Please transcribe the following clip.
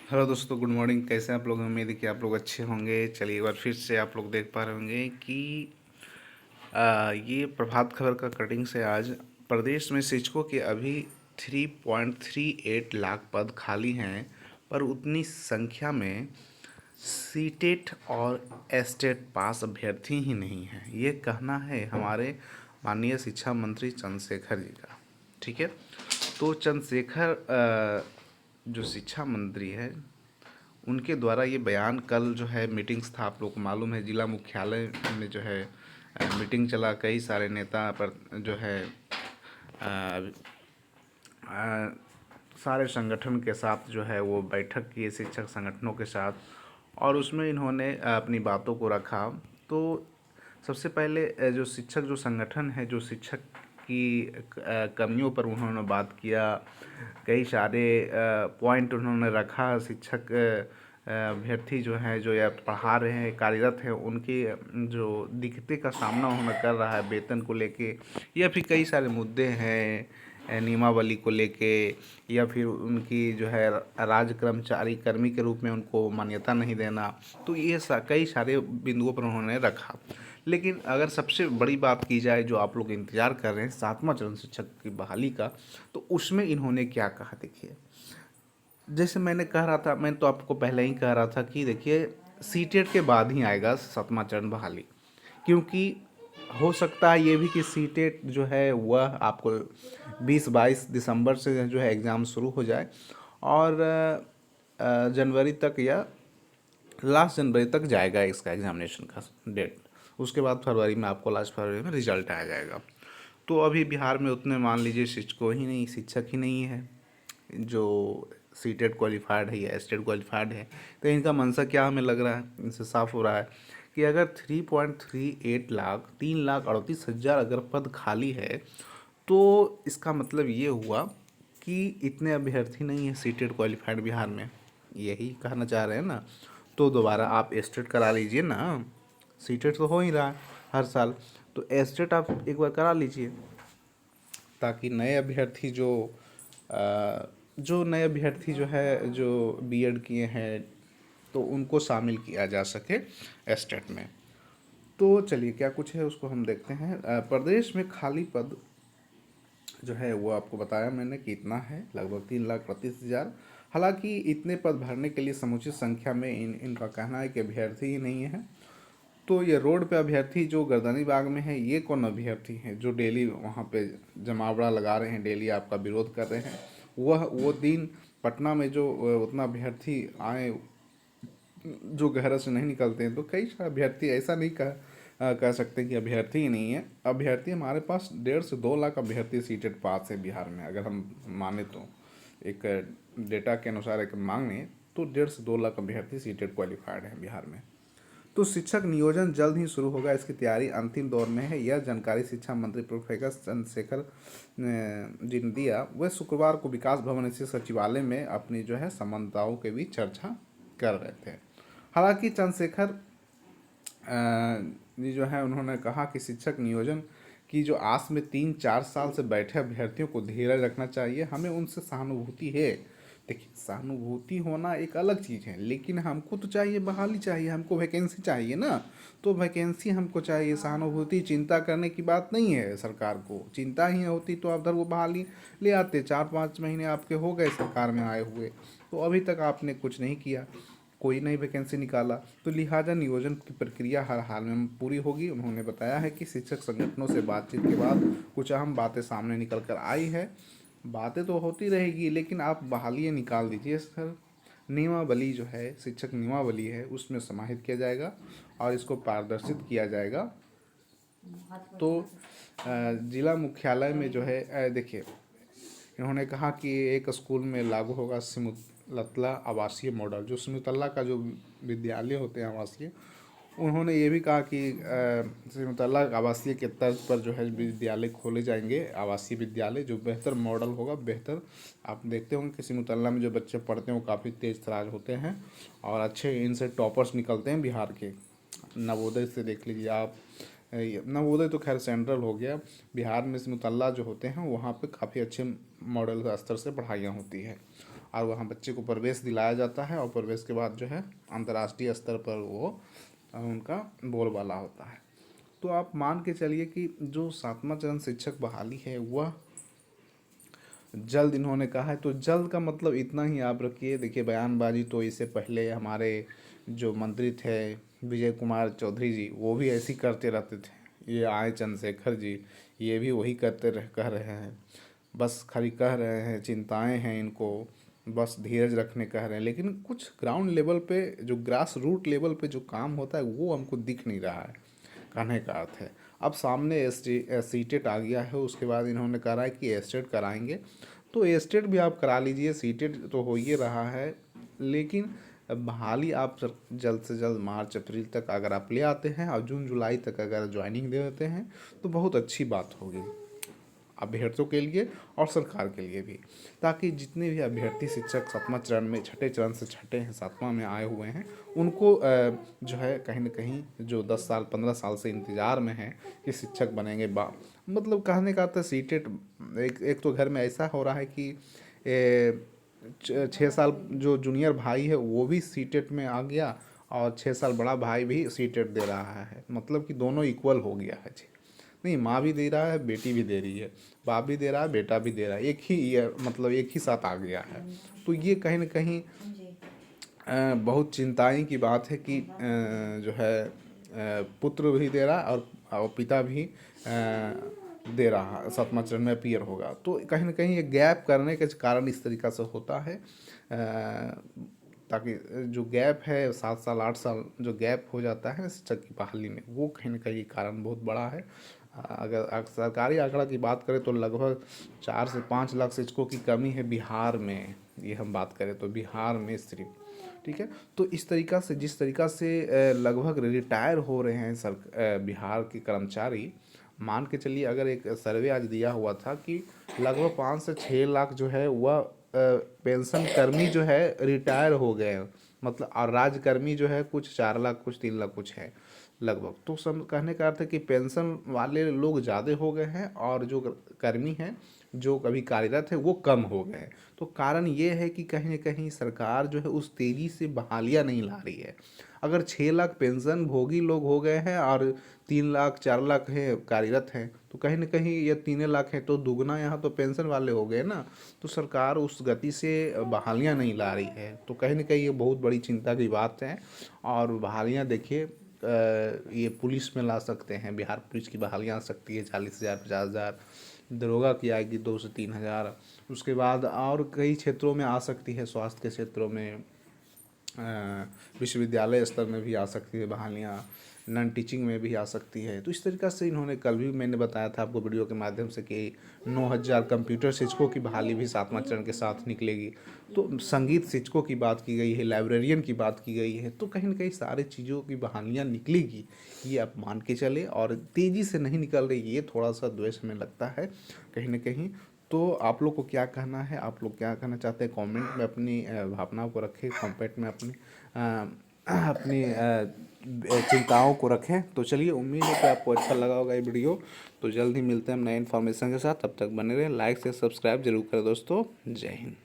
Hello दोस्तों, good morning. कैसे हैं आप लोग? उम्मीद है कि आप लोग अच्छे होंगे। चलिए, एक बार फिर से आप लोग देख पा रहे होंगे कि ये प्रभात खबर का कटिंग से आज प्रदेश में शिक्षकों के अभी 3.38 लाख पद खाली हैं, पर उतनी संख्या में सीटेट और एस्टेट पास अभ्यर्थी ही नहीं हैं। ये कहना है हमारे माननीय शिक्षा मंत्री चंद्रशेखर जी का। ठीक है, तो चंद्रशेखर जो शिक्षा मंत्री है, उनके द्वारा ये बयान कल जो है मीटिंग्स था, आप लोग को मालूम है जिला मुख्यालय में जो है मीटिंग चला। कई सारे नेता पर जो है अ, अ, सारे संगठन के साथ जो है वो बैठक की शिक्षक संगठनों के साथ, और उसमें इन्होंने अपनी बातों को रखा। तो सबसे पहले जो शिक्षक जो संगठन है, जो शिक्षक की कमियों पर उन्होंने बात किया। कई सारे पॉइंट उन्होंने रखा। शिक्षक अभ्यर्थी जो हैं, जो या पढ़ा रहे हैं, कार्यरत हैं, उनकी जो दिक्कतें का सामना उन्होंने कर रहा है वेतन को लेके, या फिर कई सारे मुद्दे हैं नियमावली को लेके, या फिर उनकी जो है राज्य कर्मचारी कर्मी के रूप में उनको मान्यता नहीं देना। तो ये कई सारे बिंदुओं पर उन्होंने रखा। लेकिन अगर सबसे बड़ी बात की जाए, जो आप लोग इंतज़ार कर रहे हैं 7वां चरण शिक्षक की बहाली का, तो उसमें इन्होंने क्या कहा देखिए। जैसे मैंने कह रहा था, मैं तो आपको पहले ही कह रहा था कि देखिए, सीटेट के बाद ही आएगा 7वां चरण बहाली। क्योंकि हो सकता है ये भी कि सीटेट जो है वह आपको 20-22 दिसंबर से जो है एग्ज़ाम शुरू हो जाए, और जनवरी तक या लास्ट जनवरी तक जाएगा इसका एग्ज़ामिनेशन का डेट। उसके बाद फरवरी में, आपको लास्ट फरवरी में रिजल्ट आ जाएगा। तो अभी बिहार में उतने मान लीजिए शिक्षक ही नहीं है जो सीटेट क्वालिफाइड है या एस्टेट क्वालिफाइड है। तो इनका मंशा क्या हमें लग रहा है, इनसे साफ हो रहा है कि अगर 3.38 लाख 3,38,000 अगर पद खाली है, तो इसका मतलब ये हुआ कि इतने अभ्यर्थी नहीं है सीटेट क्वालिफाइड बिहार में। यही कहना चाह रहे हैं ना। तो दोबारा आप एस्टेट करा लीजिए ना। सीटेट तो हो ही रहा है हर साल, तो एस्टेट आप एक बार करा लीजिए, ताकि नए अभ्यर्थी जो नए अभ्यर्थी जो है, जो बीएड किए हैं, तो उनको शामिल किया जा सके एस्टेट में। तो चलिए, क्या कुछ है उसको हम देखते हैं। प्रदेश में खाली पद जो है वो आपको बताया मैंने कि इतना है, लगभग 3,38,000। हालांकि इतने पद भरने के लिए समुचित संख्या में इनका कहना है कि अभ्यर्थी ही नहीं है। तो ये रोड पे अभ्यर्थी जो गर्दनी बाग में है, ये कौन अभ्यर्थी हैं जो डेली वहाँ पे जमावड़ा लगा रहे हैं, डेली आपका विरोध कर रहे हैं? वो दिन पटना में जो उतना अभ्यर्थी आए, जो घर से नहीं निकलते हैं। तो कई सारे अभ्यर्थी, ऐसा नहीं कह सकते कि अभ्यर्थी ही नहीं है। अभ्यर्थी हमारे पास 1.5 से 2 लाख अभ्यर्थी सीटेट पास है बिहार में, अगर हम माने तो। एक डेटा के अनुसार एक मांगे तो 1.5 से 2 लाख अभ्यर्थी सीटेट क्वालिफाइड हैं बिहार में। तो शिक्षक नियोजन जल्द ही शुरू होगा, इसकी तैयारी अंतिम दौर में है। यह जानकारी शिक्षा मंत्री प्रोफेसर चंद्रशेखर जी ने दिया। वह शुक्रवार को विकास भवन स्थित सचिवालय में अपनी जो है संवाददाताओं के बीच चर्चा कर रहे थे। हालांकि चंद्रशेखर जी जो है, उन्होंने कहा कि शिक्षक नियोजन की जो आस में 3-4 साल से बैठे अभ्यर्थियों को धीरज रखना चाहिए। हमें उनसे सहानुभूति है। देखिए, सहानुभूति होना एक अलग चीज़ है, लेकिन हमको तो चाहिए बहाली, चाहिए हमको, वैकेंसी चाहिए ना। तो वैकेंसी हमको चाहिए, सहानुभूति चिंता करने की बात नहीं है। सरकार को चिंता ही होती तो आप उधर वो बहाली ले आते। 4-5 महीने आपके हो गए सरकार में आए हुए, तो अभी तक आपने कुछ नहीं किया, कोई नई वैकेंसी निकाला। तो लिहाजा नियोजन की प्रक्रिया हर हाल में पूरी होगी। उन्होंने बताया है कि शिक्षक संगठनों से बातचीत के बाद कुछ अहम बातें सामने निकल कर आई है। बातें तो होती रहेगी, लेकिन आप बहालियाँ निकाल दीजिए सर। नियमावली जो है, शिक्षक नियमावली है, उसमें समाहित किया जाएगा और इसको पारदर्शित किया जाएगा। तो जिला मुख्यालय में जो है, देखिए, इन्होंने कहा कि एक स्कूल में लागू होगा सिमुलतला आवासीय मॉडल। जो सिमुलतला का जो विद्यालय होते हैं आवासीय, उन्होंने ये भी कहा कि सिमुलतला आवासीय के तर्ज पर जो है विद्यालय खोले जाएंगे, आवासीय विद्यालय, जो बेहतर मॉडल होगा, बेहतर। आप देखते होंगे कि सिमुलतला में जो बच्चे पढ़ते हैं वो काफ़ी तेज तराज होते हैं और अच्छे इनसे टॉपर्स निकलते हैं बिहार के। नवोदय से देख लीजिए आप, नवोदय तो खैर सेंट्रल हो गया। बिहार में सिमुलतला जो होते हैं वहाँ पे काफ़ी अच्छे मॉडल स्तर से पढ़ाइयाँ होती हैं। और वहाँ बच्चे को प्रवेश दिलाया जाता है और प्रवेश के बाद जो है अंतर्राष्ट्रीय स्तर पर वो उनका बोलबाला होता है। तो आप मान के चलिए कि जो 7वां चरण शिक्षक बहाली है वह जल्द इन्होंने कहा है। तो जल्द का मतलब इतना ही आप रखिए। देखिए बयानबाजी तो इससे पहले हमारे जो मंत्री थे विजय कुमार चौधरी जी, वो भी ऐसे ही करते रहते थे। ये आए चंद्रशेखर जी, ये भी वही कह रहे हैं, बस खाली कह रहे हैं, चिंताएं हैं इनको, बस धीरज रखने कह रहे हैं, लेकिन कुछ ग्राउंड लेवल पे जो ग्रास रूट लेवल पे जो काम होता है वो हमको दिख नहीं रहा है। कहने का अर्थ है अब सामने सीटेट आ गया है, उसके बाद इन्होंने कहा है कि एस्टेट कराएंगे। तो एस्टेट भी आप करा लीजिए, सीटेट तो हो ही रहा है, लेकिन बहाली आप जल्द से जल्द मार्च अप्रैल तक अगर आप ले आते हैं और जून जुलाई तक अगर ज्वाइनिंग दे देते हैं तो बहुत अच्छी बात होगी अभ्यर्थियों के लिए और सरकार के लिए भी, ताकि जितने भी अभ्यर्थी शिक्षक 7वां चरण में, छठे चरण से छठे हैं 7वां में आए हुए हैं, उनको जो है कहीं ना कहीं जो 10 साल 15 साल से इंतज़ार में है कि शिक्षक बनेंगे, मतलब कहने का था सीटेट एक तो घर में ऐसा हो रहा है कि 6 साल जो जूनियर भाई है वो भी सीटेट में आ गया और 6 साल बड़ा भाई भी सीटेट दे रहा है, मतलब कि दोनों इक्वल हो गया है जी। नहीं, माँ भी दे रहा है, बेटी भी दे रही है, बाप भी दे रहा है, बेटा भी दे रहा है, एक ही ईयर मतलब एक ही साथ आ गया है। तो ये कहीं ना कहीं बहुत चिंताएं की बात है कि जो है पुत्र भी दे रहा है और पिता भी दे रहा है, 7वां चरण में अपीयर होगा। तो कहीं ना कहीं ये गैप करने के कारण इस तरीक़ा से होता है, ताकि जो गैप है 7 साल 8 साल जो गैप हो जाता है शिक्षक की बहाली में, वो कहीं ना कहीं कारण बहुत बड़ा है। अगर सरकारी आंकड़ा की बात करें तो लगभग 4 से 5 लाख शिक्षकों की कमी है बिहार में, ये हम बात करें तो बिहार में सिर्फ, ठीक है। तो इस तरीक़ा से जिस तरीक़ा से लगभग रिटायर हो रहे हैं बिहार के कर्मचारी, मान के चलिए अगर एक सर्वे आज दिया हुआ था कि लगभग 5 से 6 लाख जो है वह पेंशन कर्मी जो है रिटायर हो गए, मतलब और राज्यकर्मी जो है कुछ 4 लाख कुछ 3 लाख कुछ है लगभग। तो सब कहने का अर्थ है कि पेंशन वाले लोग ज़्यादा हो गए हैं और जो कर्मी हैं जो कभी कार्यरत है वो कम हो गए। तो कारण ये है कि कहीं ना कहीं सरकार जो है उस तेज़ी से बहालियाँ नहीं ला रही है। अगर 6 लाख पेंशन भोगी लोग हो गए हैं और 3 लाख 4 लाख हैं कार्यरत हैं, तो कहीं ना कहीं ये 3 लाख हैं तो दुगना यहाँ तो पेंशन वाले हो गए ना। तो सरकार उस गति से बहालियाँ नहीं ला रही है, तो कहीं ना कहीं ये बहुत बड़ी चिंता की बात है। और बहालियाँ देखिए ये पुलिस में ला सकते हैं, बिहार पुलिस की बहालियाँ आ सकती है 40,000 50,000, दरोगा की आएगी 2 से 3 हज़ार, उसके बाद और कई क्षेत्रों में आ सकती है, स्वास्थ्य के क्षेत्रों में, विश्वविद्यालय स्तर में भी आ सकती है बहालियाँ, नॉन टीचिंग में भी आ सकती है। तो इस तरीक़ा से इन्होंने कल भी मैंने बताया था आपको वीडियो के माध्यम से कि 9,000 कंप्यूटर शिक्षकों की बहाली भी 7वां चरण के साथ निकलेगी। तो संगीत शिक्षकों की बात की गई है, लाइब्रेरियन की बात की गई है, तो कहीं ना कहीं सारी चीज़ों की बहालियाँ निकलेगी, ये आप मान के चले। और तेज़ी से नहीं निकल रही, ये थोड़ा सा द्वेष हमें लगता है कहीं ना कहीं। तो आप लोग को क्या कहना है, आप लोग क्या कहना चाहते हैं, कमेंट में अपनी भावनाओं को रखें, कमेंट में अपनी चिंताओं को रखें। तो चलिए, उम्मीद है कि आपको अच्छा लगा होगा ये वीडियो। तो जल्द ही मिलते हैं हम नए इन्फॉर्मेशन के साथ, तब तक बने रहें, लाइक से सब्सक्राइब जरूर करें दोस्तों। जय हिंद।